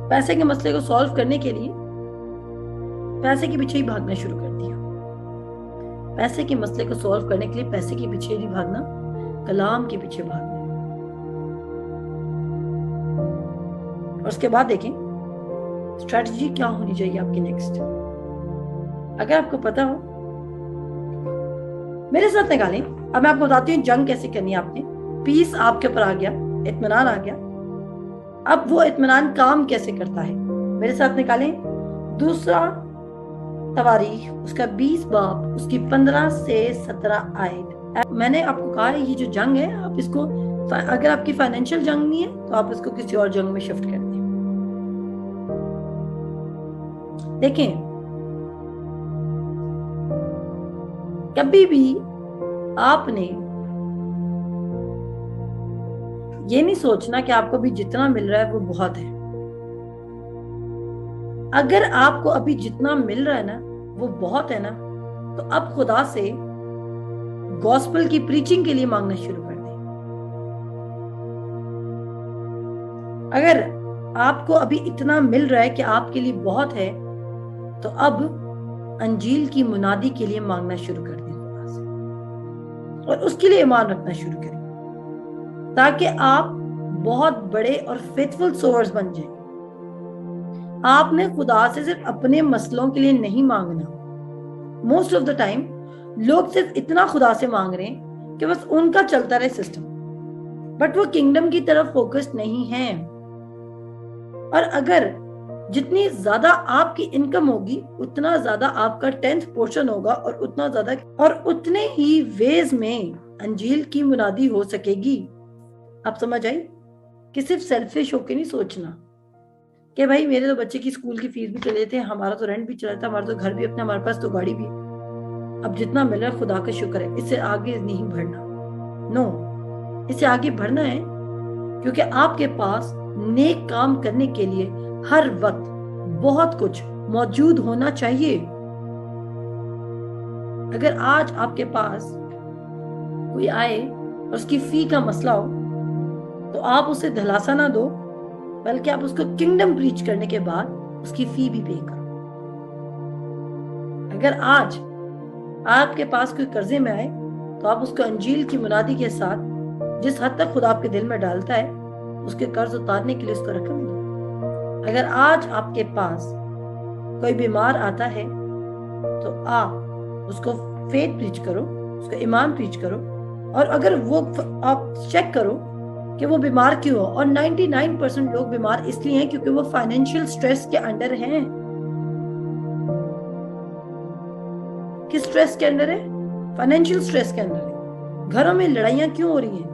پیسے کے مسئلے کو سالو کرنے کے لیے پیسے کے پیچھے ہی بھاگنا شروع کر دیا، پیسے کے مسئلے کو سالو کرنے کے لیے پیسے کے پیچھے نہیں بھاگنا، کلام کے پیچھے بھاگنا ہے۔ اور اس کے بعد دیکھیں اسٹریٹجی کیا ہونی چاہیے آپ کی نیکسٹ۔ اگر آپ کو پتا ہو میرے ساتھ نکالیں، اب میں آپ کو بتاتی ہوں جنگ کیسے کرنی ہے۔ آپ نے پیس آپ کے اوپر آ گیا، اطمینان آ گیا، اب وہ اطمینان کام کیسے کرتا ہے؟ میرے ساتھ نکالیں 2 تواریخ اس کا 20 باب اس کی 15 سے 17 آیت۔ میں نے آپ کو کہا ہے یہ جو جنگ ہے آپ اس کو، اگر آپ کی فائنینشیل جنگ نہیں ہے تو آپ اس کو کسی اور جنگ میں شفٹ کر دیں۔ دیکھیں کبھی بھی آپ نے یہ نہیں سوچنا کہ آپ کو بھی جتنا مل رہا ہے وہ بہت ہے۔ اگر آپ کو ابھی جتنا مل رہا ہے نا وہ بہت ہے نا، تو اب خدا سے گوسپل کی پریچنگ کے لیے مانگنا شروع کر دیں۔ اگر آپ کو ابھی اتنا مل رہا ہے کہ آپ کے لیے بہت ہے تو اب انجیل کی منادی کے لیے مانگنا شروع کر دیں خدا سے، اور اس کے لیے ایمان رکھنا شروع کریں تاکہ آپ بہت بڑے اور فیتھفل سورس بن جائیں۔ آپ نے خدا سے صرف اپنے مسئلوں کے لیے نہیں مانگنا۔ موسٹ آف دا ٹائم لوگ صرف اتنا خدا سے مانگ رہے ہیں کہ بس ان کا چلتا رہے سسٹم، بٹ وہ کنگڈم کی طرف فوکس نہیں ہیں۔ اور اگر جتنی زیادہ آپ کی انکم ہوگی اتنا زیادہ آپ کا 10th پورشن ہوگا اور اتنا زیادہ اور اتنے ہی ویز میں انجیل کی منادی ہو سکے گی. آپ سمجھ آئی کہ صرف سیلفش ہو کے نہیں سوچنا کہ بھائی میرے تو بچے کی اسکول کی فیس بھی چلے تھے, ہمارا تو رینٹ بھی چلا تھا, ہمارا تو گھر بھی اپنا, ہمارے پاس تو گاڑی بھی, اب جتنا مل رہا ہے خدا کا شکر ہے, اس سے آگے نہیں بڑھنا. نو, اس سے آگے بڑھنا ہے کیونکہ آپ کے پاس نیک کام کرنے کے لیے ہر وقت بہت کچھ موجود ہونا چاہیے. اگر آج آپ کے پاس کوئی آئے اور اس کی فی کا مسئلہ ہو تو آپ اسے دھلاسا نہ دو, بلکہ آپ اس کو کنگڈم پریچ کرنے کے بعد اس کی فی بھی پے کرو. اگر آج آپ کے پاس کوئی قرضے میں آئے تو آپ اس کو انجیل کی منادی کے ساتھ جس حد تک خدا آپ کے دل میں ڈالتا ہے اس کے قرض اتارنے کے لیے اس کو رقم دو. اگر آج آپ کے پاس کوئی بیمار آتا ہے تو آپ اس کو فیتھ پریچ کرو, اس کو ایمان پریچ کرو, اور اگر وہ آپ چیک کرو کہ وہ بیمار کیوں ہو, اور 99% لوگ بیمار اس لیے ہیں کیونکہ وہ فائنینشیل سٹریس کے انڈر ہیں. کس سٹریس کے انڈر ہے؟ فائنینشیل سٹریس کے انڈر ہے. گھروں میں لڑائیاں کیوں ہو رہی ہیں؟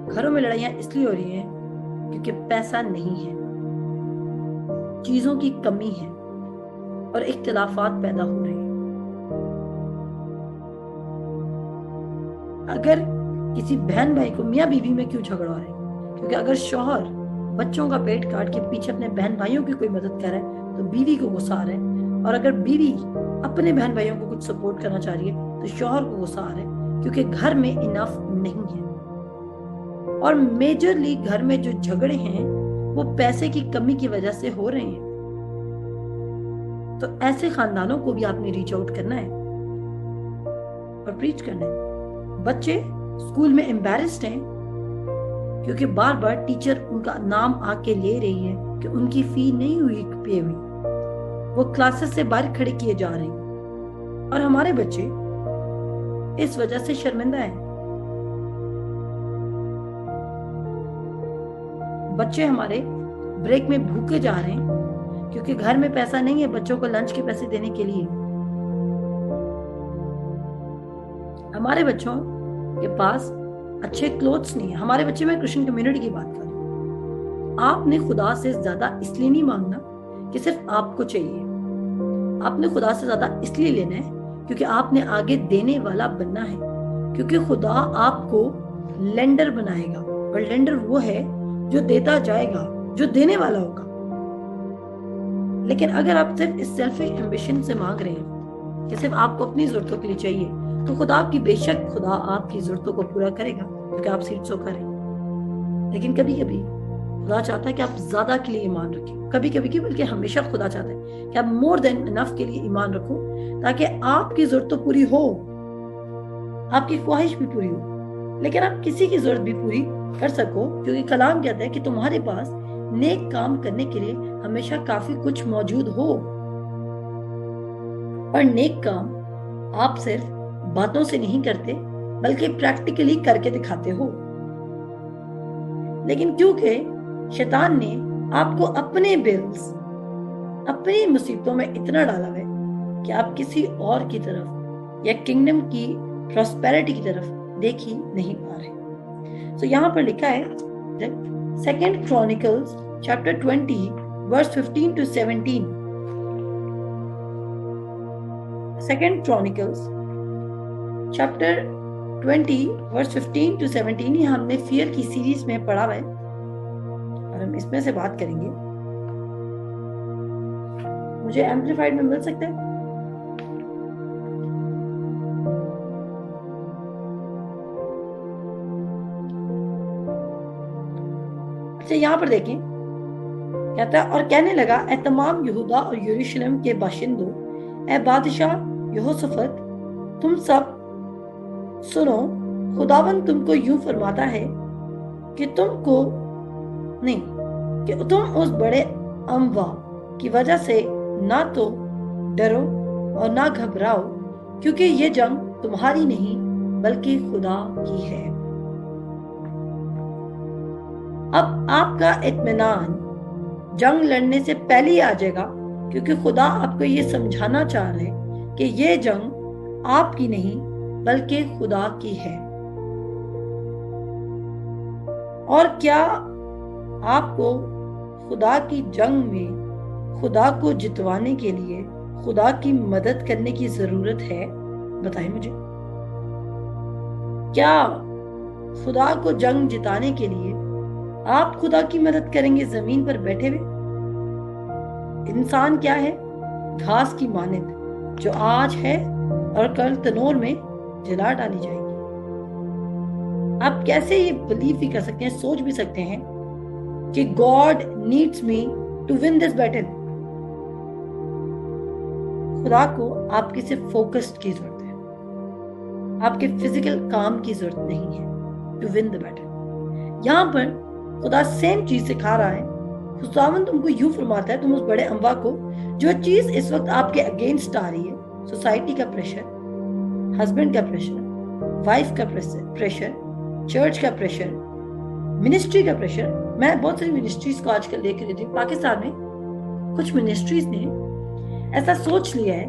گھروں میں لڑائیاں اس لیے ہو رہی ہیں کیونکہ پیسہ نہیں ہے, چیزوں کی کمی ہے اور اختلافات پیدا ہو رہے ہیں. اگر کسی بہن بھائی کو میاں بیوی میں کیوں جھگڑا رہے ہیں؟ کیونکہ اگر شوہر بچوں کا پیٹ کاٹ کے پیچھے اپنے بہن بھائیوں کی کوئی مدد کر رہا ہے تو بیوی کو غصہ آ رہا ہے, اور اگر بیوی اپنے بہن بھائیوں کو کچھ سپورٹ کرنا چاہ رہی ہے تو شوہر کو غصہ آ رہا ہے کیونکہ گھر میں انف نہیں ہے. اور میجرلی گھر میں جو جھگڑے ہیں وہ پیسے کی کمی کی وجہ سے ہو رہے ہیں. تو ایسے خاندانوں کو بھی آپ نے ریچ آؤٹ کرنا ہے اور پریچ کرنا ہے. بچے اسکول میں امبیرسڈ ہیں کیونکہ بار بار ٹیچر ان کا نام آ کے لے رہی ہے کہ ان کی فی نہیں ہوئی پے ہوئی, وہ کلاسز سے باہر کھڑے کیے جا رہے ہیں, اور ہمارے بچے اس وجہ سے شرمندہ ہیں. بچے ہمارے بریک میں بھوکے جا رہے ہیں کیونکہ گھر میں پیسہ نہیں ہے بچوں کو لنچ کے پیسے دینے کے لیے. ہمارے بچوں کے پاس اچھے کلوتھس نہیں ہیں. ہمارے بچے, میں کرسچن کمیونٹی کی بات کر رہی ہوں, آپ نے خدا سے زیادہ اس لیے نہیں مانگنا کہ صرف آپ کو چاہیے. آپ نے خدا سے زیادہ اس لیے لینا ہے کیونکہ آپ نے آگے دینے والا بننا ہے, کیونکہ خدا آپ کو لینڈر بنائے گا, اور لینڈر وہ ہے جو دیتا جائے گا, جو دینے والا ہوگا. لیکن اگر آپ صرف اس سیلفش ایمبیشن سے مانگ رہے ہیں کہ صرف آپ کو اپنی ضرورتوں کے لیے چاہیے, تو خدا کی بے شک خدا آپ کی ضرورتوں کو پورا کرے گا کیونکہ آپ صرف سو کریں. لیکن کبھی کبھی خدا چاہتا ہے کہ آپ زیادہ کے لیے ایمان رکھیں, کبھی کبھی کی بلکہ ہمیشہ خدا چاہتا ہے کہ آپ مور دین انف کے لیے ایمان رکھو تاکہ آپ کی ضرورت تو پوری ہو, آپ کی خواہش بھی پوری ہو, لیکن آپ کسی کی ضرورت بھی پوری کر سکو, کیونکہ کلام کہتا ہے کہ تمہارے پاس نیک کام کرنے کے لیے ہمیشہ کافی کچھ موجود ہو. اور نیک کام آپ صرف باتوں سے نہیں کرتے بلکہ پریکٹیکلی کر کے دکھاتے ہو. لیکن کیونکہ شیطان نے آپ کو اپنے بلز, اپنی مصیبتوں میں اتنا ڈالا ہے کہ آپ کسی اور کی طرف یا کنگڈم کی پراسپیرٹی کی طرف دیکھ ہی نہیں پا رہے. سو یہاں پر لکھا ہے 2 Chronicles chapter 20 verse 15 to 17. 2 Chronicles chapter 20 verse 15 to 17 یہ ہم نے فیئر کی سیریز میں پڑھا ہے اور ہم اس میں سے بات کریں گے. مجھے ایمپلیفائڈ میں مل سکتا ہے؟ اچھا, یہاں پر دیکھیں کہتا ہے, اور کہنے لگا اے تمام یہودا اور یروشلم کے باشندوں, اے بادشاہ یہوشافط, تم سب سنو, خداوند تم کو یوں فرماتا ہے کہ تم اس بڑے اموا کی وجہ سے نہ تو ڈرو اور نہ گھبراؤ, کیونکہ یہ جنگ تمہاری نہیں بلکہ خدا کی ہے. اب آپ کا اطمینان جنگ لڑنے سے پہلے ہی آ جائے گا، کیونکہ خدا آپ کو یہ سمجھانا چاہ رہے ہیں کہ یہ جنگ آپ کی نہیں بلکہ خدا کی ہے۔ اور کیا آپ کو خدا کی جنگ میں خدا کو جتوانے کے لیے خدا کی مدد کرنے کی ضرورت ہے؟ بتائیں مجھے، کیا خدا کو جنگ جتانے کے لیے آپ خدا کی مدد کریں گے زمین پر بیٹھے ہوئے؟ انسان کیا ہے؟ گھاس کی مانند، جو آج ہے اور کل تنور میں جلا ڈالی جائے گی۔ آپ کیسے یہ بلیو بھی کر سکتے ہیں، سوچ بھی سکتے ہیں کہ God needs me to win this battle؟ خدا کو آپ کی صرف فوکسڈ کی ضرورت ہے، آپ کے فزیکل کام کی ضرورت نہیں ہے to win the battle۔ یہاں پر خدا سیم چیز سکھا رہا ہے۔ خداوند تم کو یوں فرماتا ہے، تم اس بڑے انبا کو جو چیز اس وقت آپ کے اگینسٹ آ رہی ہے، سوسائٹی کا پریشر، ہسبینڈ کا پریشر، وائف کا پریشر، چرچ کا پریشر، منسٹری کا پریشر۔ میں بہت ساری منسٹریز کو آج کل دیکھ رہی تھی پاکستان میں، کچھ منسٹریز نے ایسا سوچ لیا ہے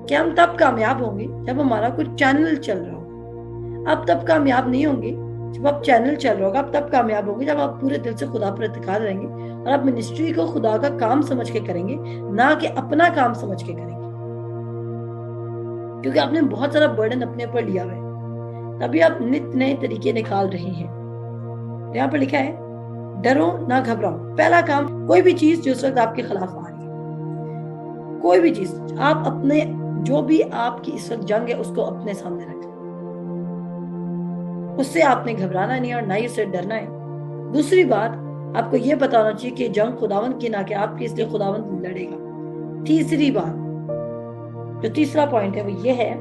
کہ ہم تب کامیاب ہوں گے جب ہمارا کوئی چینل چل رہا ہوگا۔ اب تب کامیاب نہیں ہوں گے جب آپ چینل چل رہا ہوگا، اب تب کامیاب ہوں گے جب آپ پورے دل سے خدا پر اعتقاد رہیں گے اور آپ منسٹری کو خدا کا کام سمجھ کے کریں گے، نہ کہ اپنا کام سمجھ کے کریں گے، کیونکہ آپ نے بہت سارا برڈن اپنے اوپر لیا ہوا ہے، تبھی آپ نت نئے طریقے نکال رہے ہیں۔ یہاں پر لکھا ہے ڈرو نہ گھبراؤ۔ پہلا کام، کوئی بھی چیز جو اس وقت آپ کے خلاف آ رہی ہے، کوئی بھی چیز، آپ اپنے جو بھی آپ کی اس وقت جنگ ہے اس کو اپنے سامنے رکھیں، اس سے آپ نے گھبرانا نہیں اور نہ ہی اس سے ڈرنا ہے۔ دوسری بات، آپ کو یہ پتا ہونا چاہیے کہ جنگ خداوند کی نہ کہ آپ کی، اس لیے خداوند لڑے گا۔ تیسری بات، جو تیسرا پوائنٹ ہے وہ یہ ہے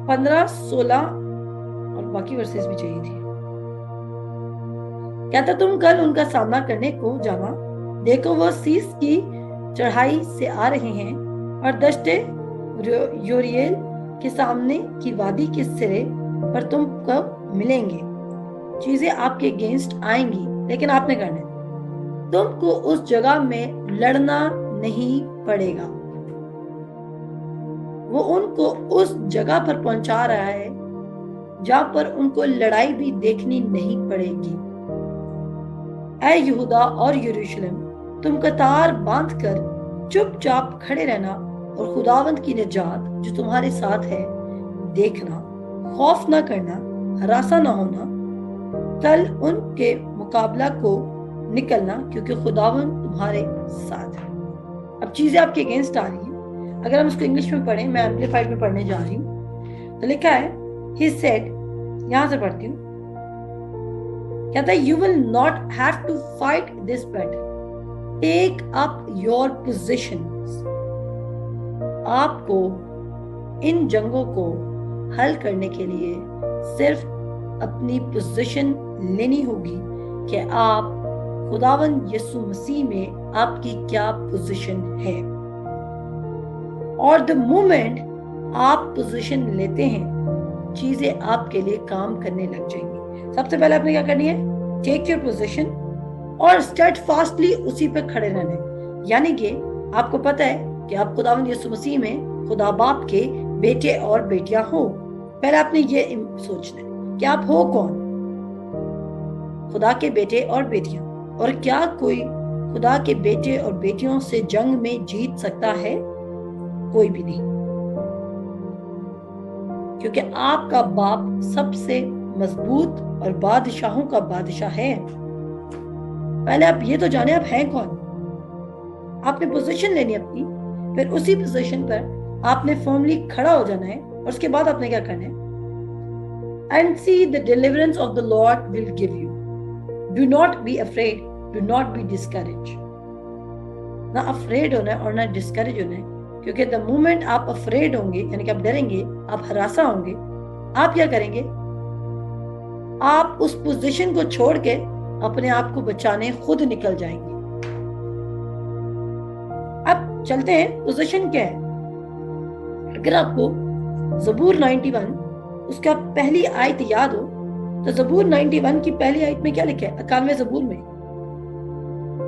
15، 16 اور باقی ورسز بھی چاہیے تھی۔ کہتا تم کل ان کا سامنا کرنے کو جانا، دیکھو وہ سیس کی چڑھائی سے آ رہے ہیں اور دشت یوریل کے سامنے کی وادی کے سرے پر تم کو ملیں گے۔ چیزیں آپ کے اگینسٹ آئیں گی، لیکن آپ نے کرنا ہے، تم کو اس جگہ میں لڑنا نہیں پڑے گا۔ وہ ان کو اس جگہ پر پہنچا رہا ہے جہاں پر ان کو لڑائی بھی دیکھنی نہیں پڑے گی۔ اے یہودا اور یروشلم، تم قطار باندھ کر چپ چاپ کھڑے رہنا اور خداوند کی نجات جو تمہارے ساتھ ہے دیکھنا، خوف نہ کرنا، ہراساں نہ ہونا، کل ان کے مقابلہ کو نکلنا، کیونکہ خداوند تمہارے ساتھ ہے۔ اب چیزیں آپ کے اگینسٹ آ رہی ہیں، اگر ہم اس کو انگلش میں پڑھیں، میں ایمپلیفائڈ میں پڑھنے جا رہی ہوں، تو لکھا ہے He said، یہاں سے پڑھتی ہوں، کہتا ہے You will not have to fight this battle. Take up your positions. آپ کو ان جنگوں کو حل کرنے کے لیے صرف اپنی پوزیشن لینی ہوگی کہ آپ خداوند یسوع مسیح میں آپ کی کیا پوزیشن ہے۔ اور the moment آپ پوزیشن لیتے ہیں، چیزیں آپ کے لیے کام کرنے لگ جائیں گی۔ سب سے پہلے آپ نے کیا کرنی ہے؟ ٹیک یور پوزیشن اور اسٹیڈ فاسٹلی اسی پہ کھڑے رہنے، یعنی کہ آپ کو پتہ ہے کہ آپ خداوند یسوع مسیح میں خدا باپ کے بیٹے اور بیٹیاں ہو۔ پہلے آپ نے یہ سوچنا ہے کہ آپ ہو کون؟ خدا کے بیٹے اور بیٹیاں۔ اور کیا کوئی خدا کے بیٹے اور بیٹیوں سے جنگ میں جیت سکتا ہے؟ کوئی بھی نہیں، کیونکہ آپ کا باپ سب سے مضبوط اور بادشاہوں کا بادشاہ ہے۔ پہلے آپ یہ تو جانے آپ ہیں کون۔ آپ نے پوزیشن لینی اپنی، پھر اسی پوزیشن پر آپ نے فرملی کھڑا ہو جانا ہے، اور اس کے بعد آپ نے کیا کرنا ہے؟ And see the deliverance of the Lord will give you. Do not be afraid, do not be discouraged. نہ افریڈ ہونا ہے اور نہ ڈسکریج ہونا ہے، کیونکہ the moment آپ افریڈ ہوں گے، یعنی کہ آپ ڈریں گے، آپ ہراساں ہوں گے، آپ کیا کریں گے؟ آپ اس پوزیشن کو چھوڑ کے اپنے آپ کو بچانے خود نکل جائیں گے۔ اب چلتے ہیں، پوزیشن کیا ہے؟ اگر آپ کو زبور 91 اس کا پہلی آیت یاد ہو تو زبور 91 کی پہلی آیت میں کیا لکھا ہے؟ 91 زبور میں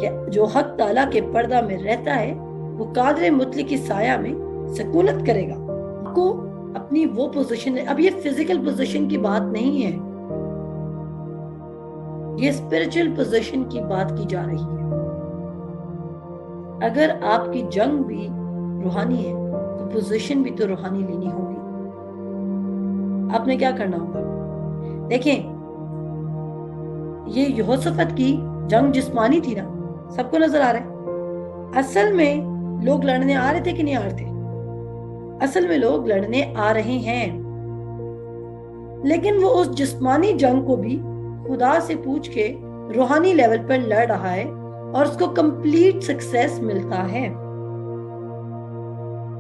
کہ جو حق تعالیٰ کے پردہ میں رہتا ہے وہ قادر مطلق کی سایہ میں سکونت کرے گا. آپ کو اپنی وہ پوزیشن، اب یہ فزیکل پوزیشن کی بات نہیں ہے، یہ اسپرچل پوزیشن کی بات کی جا رہی ہے. اگر آپ کی جنگ بھی روحانی ہے تو پوزیشن بھی تو روحانی لینی ہوگی. آپ نے کیا کرنا ہوگا؟ دیکھیں، یہ یہوشافت کی جنگ جسمانی تھی نا، سب کو نظر آ رہا ہے. اصل میں لوگ لڑنے آ رہے تھے کہ نہیں آ رہے تھے؟ اصل میں لوگ لڑنے آ رہے ہیں، لیکن وہ اس جسمانی جنگ کو بھی خدا سے پوچھ کے روحانی لیول پر لڑ رہا ہے اور اس کو کمپلیٹ سکسیس ملتا ہے.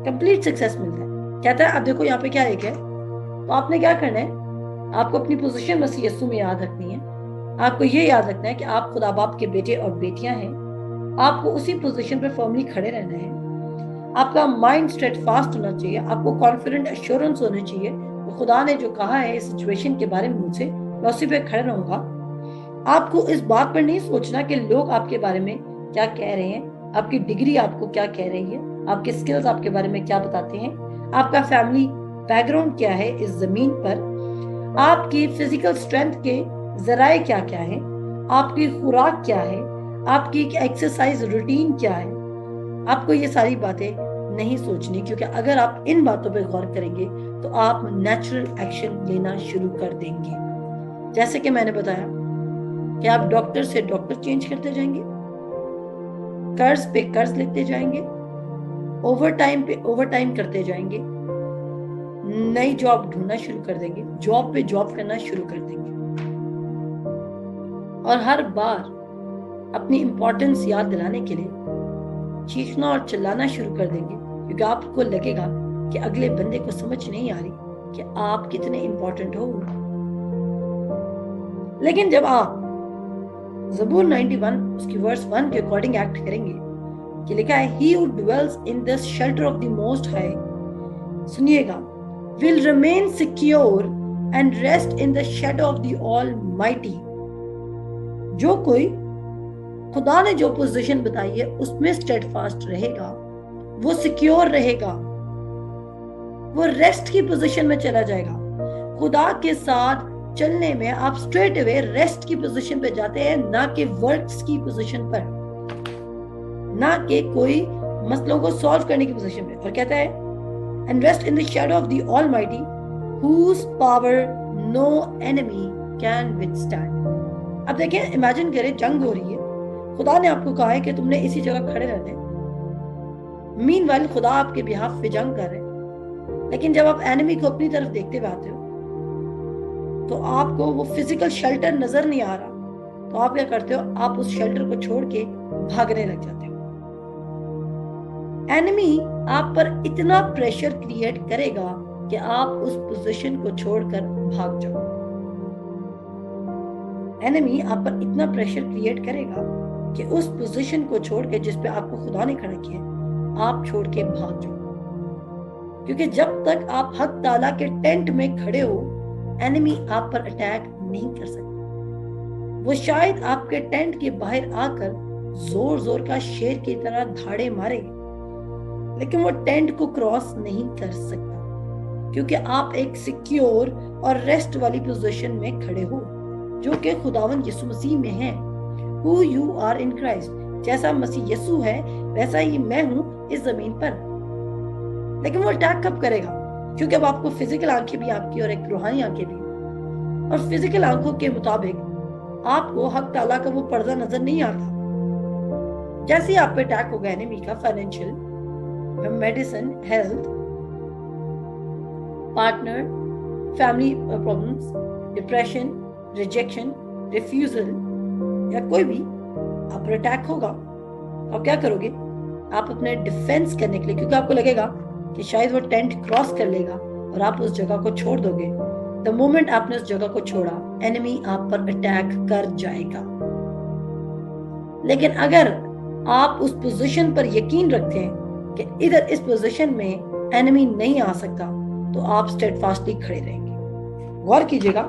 کمپلیٹ سکسیس ملتا ہے. کہتا ہے اب دیکھو یہاں پہ کیا ایک ہے، تو آپ نے کیا کرنا ہے؟ آپ کو اپنی پوزیشن مسیح یسوع میں یاد رکھنی ہے. آپ کو یہ یاد رکھنا ہے کہ آپ خدا باپ کے بیٹے اور بیٹیاں ہیں. آپ کو اسی پوزیشن پر فرملی کھڑے رہنا ہے. آپ کا مائنڈ اسٹیٹ فاسٹ ہونا چاہیے. آپ کو کانفیڈنٹ ایشورنس ہونا چاہیے کہ خدا نے جو کہا ہے اس سچویشن کے بارے میں مجھ سے، میں اسی پہ کھڑے رہوں گا. آپ کو اس بات پر نہیں سوچنا کہ لوگ آپ کے بارے میں کیا کہہ رہے ہیں، آپ کی ڈگری آپ کو کیا کہہ رہی ہے، آپ کے سکلز آپ کے بارے میں کیا بتاتے ہیں، آپ کا فیملی بیک گراؤنڈ کیا ہے اس زمین پر، آپ کی فزیکل سٹرینتھ کے ذرائع کیا کیا ہے، آپ کی خوراک کیا ہے، آپ کی ایکسرسائز روٹین کیا ہے. آپ کو یہ ساری باتیں نہیں سوچنی، کیونکہ اگر آپ ان باتوں پہ غور کریں گے تو آپ نیچرل ایکشن لینا شروع کر دیں گے. جیسے کہ میں نے بتایا کہ آپ ڈاکٹر سے ڈاکٹر چینج کرتے جائیں گے، قرض پہ قرض لیتے جائیں گے، اوور ٹائم پہ اوور ٹائم کرتے جائیں گے، نئی جاب ڈھونڈنا شروع کر دیں گے، جاب پہ جاب کرنا شروع کر دیں گے، اور ہر بار اپنی امپورٹنس یاد دلانے کے لیے چیخنا اور چلانا شروع کر دیں گے، کیونکہ آپ کو لگے گا کہ اگلے بندے کو سمجھ نہیں آ رہی کہ آپ کتنے امپورٹنٹ ہو. لیکن جب آپ زبور 91 اس کی ورس 1 کے اکارڈنگ ایکٹ کریں گے کہ لکھا ہے he who dwells in the shelter of the most high، سنیے گا، will remain secure and rest in the shadow of the almighty. جو کوئی خدا نے جو پوزیشن بتائی ہے اس میں اسٹیڈ فاسٹ رہے گا، وہ سیکیور رہے گا، وہ ریسٹ کی پوزیشن میں چلا جائے گا. خدا کے ساتھ چلنے میں آپ اسٹریٹ اوے ریسٹ کی پوزیشن پہ جاتے ہیں، نہ کہ ورکس کی پوزیشن پر، نہ کہ کوئی مسئلوں کو سالو کرنے کی پوزیشن پہ. اور کہتا ہے and rest in the shadow of the Almighty whose power no enemy can withstand. اب دیکھیں، امیجن کریں جنگ ہو رہی ہے، خدا نے آپ کو کہا ہے کہ تم نے اسی جگہ کھڑے رہنا ہے. مین وائل خدا آپ کے بہاف پہ جنگ کر رہے ہیں، لیکن جب آپ اینمی کو اپنی طرف دیکھتے ہوئے آتے ہو تو آپ کو وہ فزیکل شیلٹر نظر نہیں آ رہا، تو آپ کیا کرتے ہو؟ آپ اس شیلٹر کو چھوڑ کے بھاگنے لگ جاتے ہو. اینمی آپ پر اتنا پریشر کریٹ کرے گا کہ آپ اس پوزیشن کو چھوڑ کر بھاگ جاؤ. اینمی آپ پر اتنا پریشر کریٹ کرے گا کہ اس پوزیشن کو چھوڑ کے جس پہ آپ کو خدا نے کھڑا کیا آپ چھوڑ کے بھاگ جاؤ. کیونکہ جب تک آپ حق تعالیٰ کے ٹینٹ میں کھڑے ہو، اینمی آپ پر اٹیک نہیں کر سکتا. وہ شاید آپ کے ٹینٹ کے باہر آ کر زور زور کا شیر کی طرح دھاڑے مارے، لیکن وہ ٹینٹ کو کراس نہیں کر سکتا، کیونکہ آپ ایک سیکیور اور ریسٹ والی پوزیشن میں کھڑے ہو جو کہ خداوند یسوع مسیح میں ہے. Who you are in Christ. جیسا مسیح یسوع ہے ویسا ہی میں ہوں اس زمین پر. لیکن وہ اٹیک کب کرے گا؟ کیونکہ اب آپ کو فزیکل آنکھیں بھی آپ کی اور ایک روحانی آنکھیں بھی، اور فزیکل آنکھوں کے مطابق آپ کو حق تعالیٰ کا وہ پردہ نظر نہیں آتا. جیسے ہی آپ پہ اٹیک ہوگا انیمی کا، financial, medicine, health, partner, family problems, depression, rejection, refusal, یا کوئی بھی آپ پر اٹیک ہوگا، آپ کیا کرو گے؟ آپ اپنے ڈیفینس کرنے کے لیے، کیونکہ آپ کو لگے گا کہ شاید وہ ٹینٹ کراس کر لے گا اور آپ اس جگہ کو چھوڑ دو گے. the moment آپ نے اس جگہ کو چھوڑا، انیمی آپ پر اٹیک کر جائے گا. لیکن اگر آپ اس پوزیشن پر یقین رکھتے ہیں کہ ادھر اس پوزیشن میں انیمی نہیں آ سکتا، تو آپ اسٹیڈ فاسٹلی کھڑے رہیں گے. غور کیجئے گا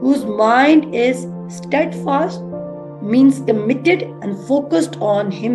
whose mind is steadfast, means committed and focused on him।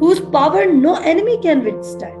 whose power no enemy can withstand।